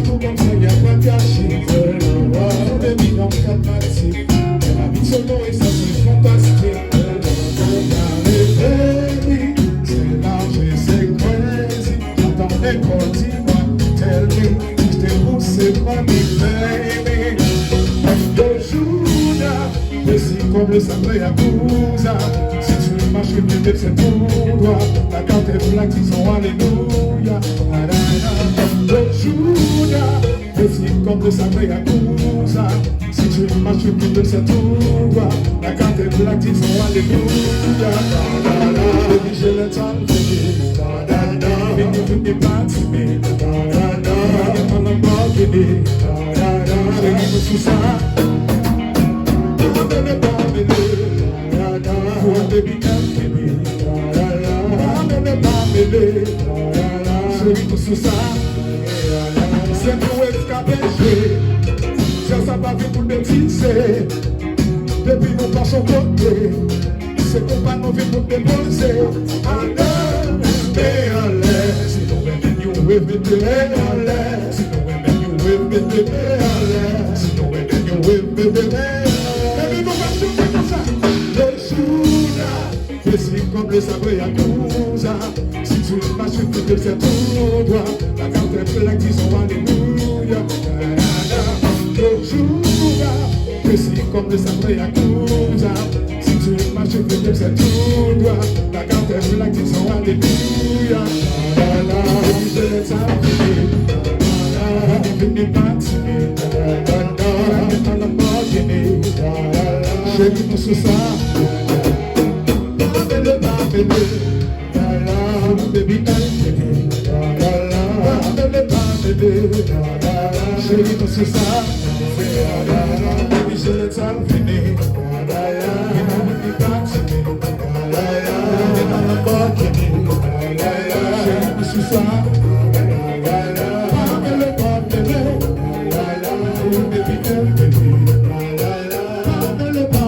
nous comme ça, y'a pas de gâchis. Oh, baby, dans le cadre massif. La vie solo et ça, c'est fantastique. Baby, c'est large et c'est crazy. J'attendais qu'on dis-moi, tell me, j'étais poussé par mes baby. De Judas, précis comme le sabre à Bouza. Si tu marches, peut-être c'est pour toi. La carte est black, disons alléluia. De Judas, précis comme le sabre à Bouza. Si tu marches, peut-être c'est pour toi. La carte est black, disons alléluia. Baby, j'ai le temps de vivre. Vini pas timide. Rien dans le Lamborghini. J'ai mis sous ça. Baby, c'est nous escapés, ça va vite pour bêtiser. Depuis nous passons côté, c'est qu'on va nous vite pour déposer. À l'aise, si nous aimons, nous éviter à l'aise. Si nous aimons, nous éviter à l'aise. Si nous aimons, nous éviter à l'aise. Baby, nous passons comme ça. C'est comme le sabre à Bouza. Si tu marches, tu peux faire tout droit. La carte est pleine, disons alléluia. C'est comme le sabre à Bouza. Si tu marches, tu peux faire tout droit. La carte est pleine, disons alléluia. Je l'ai tapé. Vini pas timide. Dans le Lamborghini. J'ai vu tout sous ça. Baby, chérie, c'est ça. Baby, c'est le temps.